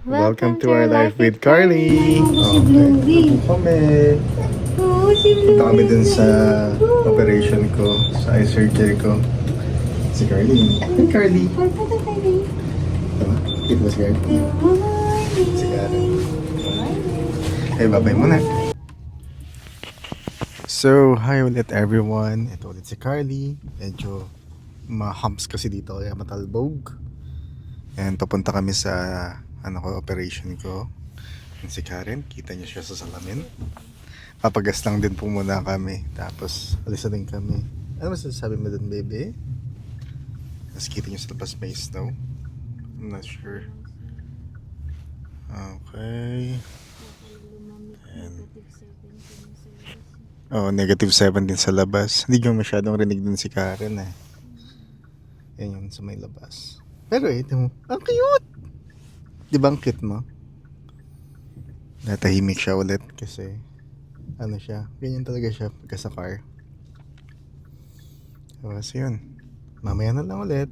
Welcome to our life with Carly. Okay, kami. Punta kami dun sa operation ko, sa eye surgery ko. Si Carly. Hi, Carly. Diba? Kita ba si Carly? Si Carly. Hey, babay muna. So, hi ulit everyone. Ito ulit si Carly. Medyo ma-humps kasi dito kaya matalbog. And papunta kami sa operation ko. And si Karen, kita niyo siya sa salamin. Papagas lang din po muna kami. Tapos, alis na din kami. Ano masasabi mo dun, baby? Tapos kita niyo sa labas may snow. I'm not sure. Okay. And, negative 7 din sa labas. Hindi ko masyadong rinig din si Karen eh. Yan yun sa may labas. Pero ito mo, ang cute! Di ba ang cute mo? Natahimik siya ulit kasi siya, ganyan talaga siya pagka sa car. So yun, mamaya na lang ulit.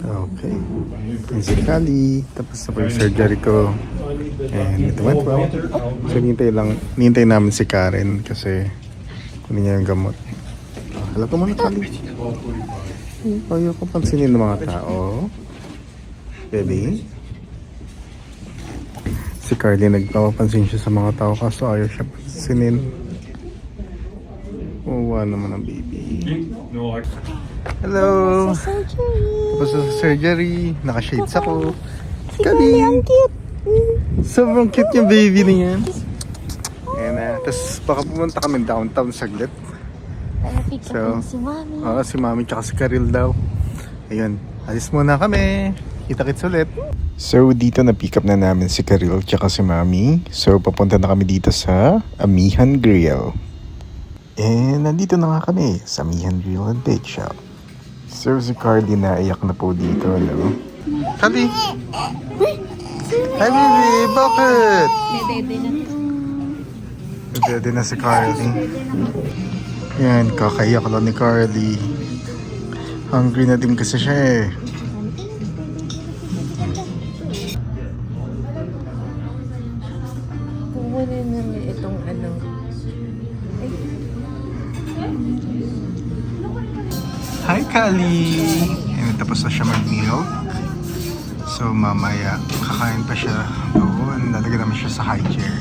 Okay, and si Kali, tapos na po yung surgery ko. And it went well. So nihintay namin si Karen kasi kunin niya yung gamot. Hala ko muna, Kali. Ayaw ko pansinin ng mga tao. Baby. Si Carly nagpapansin siya sa mga tao kaso ayaw siya pansinin. Uwa naman ang baby. Hello! Tapos sa surgery. Naka-shades ako. Carly! Ang cute! Sobrang cute yung baby niya. Ayan na. Tapos baka pumunta kami downtown saglit. So, si Mami. Si Mami tsaka si Karil daw. Ayun, alis muna kami. Kita-kits ulit. So, dito na-pick up na namin si Karil tsaka si Mami. So, papunta na kami dito sa Amihan Grill. And nandito na nga kami sa Amihan Grill and Bake Shop. So, si Carly naiyak na po dito, no? Carly! Hi, baby! Bakit? Dede na to. Dede na si Carly. Yan, kakaiyak lang ni Carly. Hungry na din kasi siya eh. Kukunin namin itong Hi, Carly! Ayun, tapos na siya mag-milk. So, mamaya, kakain pa siya doon. Lalagyan namin siya sa high chair.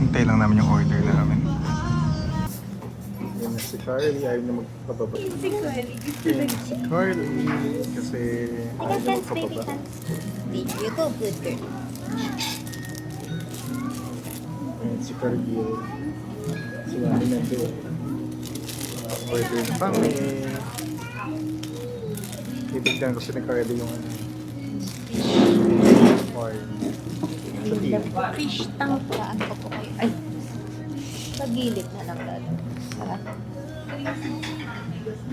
Hintay lang namin yung order namin. Yan na si Carly. Ayaw na magpababa. Si Carly. Si Carly. Kasi ayaw na magpababa. Thank you po, good girl. Ayan si Carly. Si Mami na doon. Order na kami. Ibigyan kasi ni Carly yung Fish tank ka. Ano po kayo? Ay! Pagilid na lang lalo. Sarap.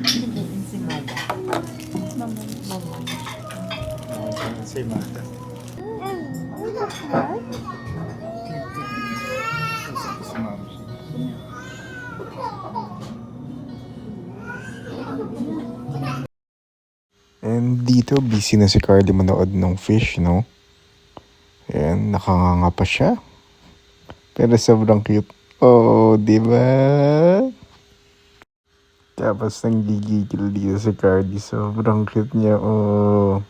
Hindi si Mada. Mama. Si Mada. Si Mami. And dito, busy na si Carly manood ng fish, no? Ayan, nakanganga pa siya. Pero sobrang cute. Oh, di ba? Tapos nanggigigil dito si Carly. Sobrang cute niya. Oh,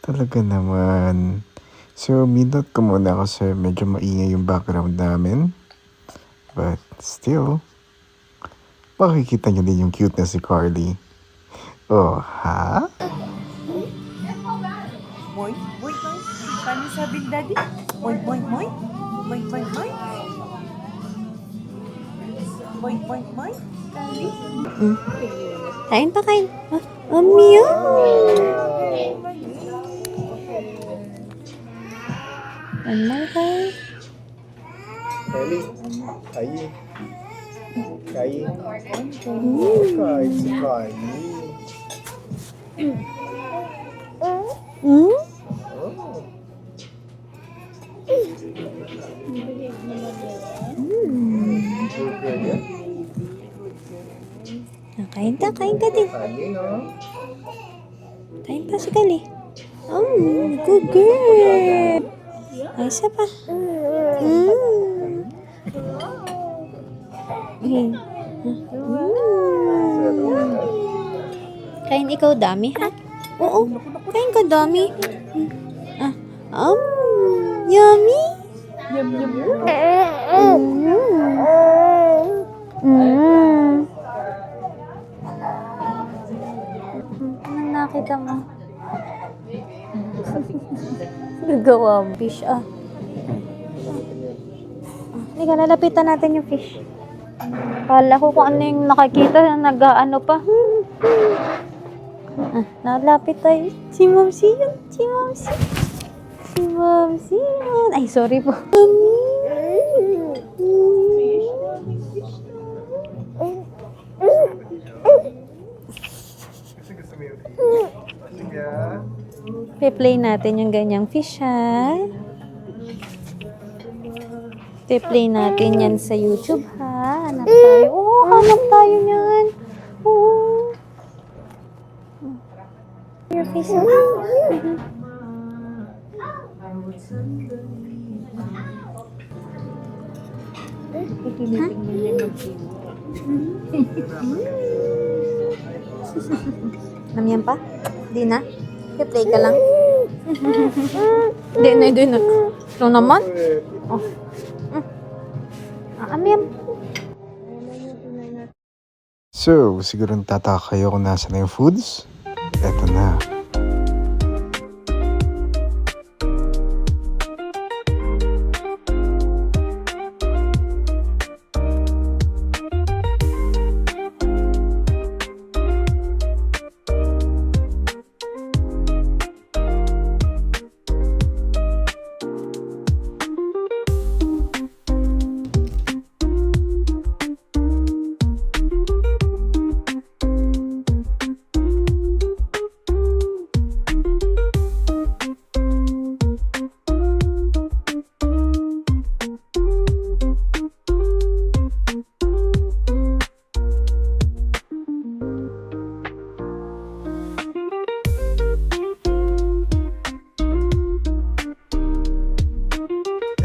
talaga naman. So, minute ko muna kasi medyo maingay yung background namin. But still, makikita niyo din yung cute na si Carly. Oh, ha? Boy, boy, boy. Paano sabi daddy? Boy, boy, boy. Boy, boy, boy. Boy, boy, boy. Kain pa, kain. Meow. Ano ka? Carly, kain. Kain. Kain si Carly. Oh. Kain ka din. Kain, no? Kain pa si Kali. Good girl. Ay, isa pa. Kain ikaw dami, ha? Oo, kain ka dami. Yummy. Ano nakita mo? Gagawa mo. Fish, Halika, lalapitan natin yung fish. Kala ko kung ano yung nakakita, nag-ano pa. Nalapit tayo. Si Momsi yun. Si Momsi. Si Momsi yun. Ay, sorry po. Pe-play natin yung ganyang fish, ha? Pe-play natin yan sa YouTube, ha? Hanap tayo. Oo, hanap tayo niyan. Oo. Your face, ha? Namyan pa? Di na? Play ka lang? Di na. Ito naman? Oh. Amyan. So, siguro tataka kayo kung nasa na yung foods. Eto na.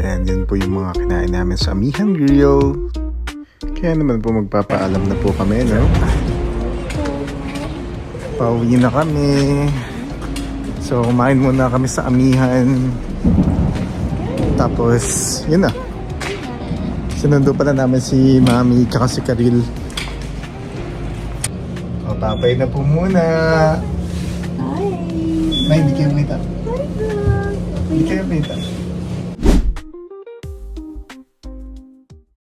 And yun po yung mga kinain namin sa Amihan Grill. Kaya naman po magpapaalam na po kami, no? Pauwi na kami. So, kumain muna kami sa Amihan. Tapos, yun na. Sinundo pala namin si Mami tsaka si Karil. O, babay na po muna. Hi. May, hindi kayo kita. Hindi kayo kita.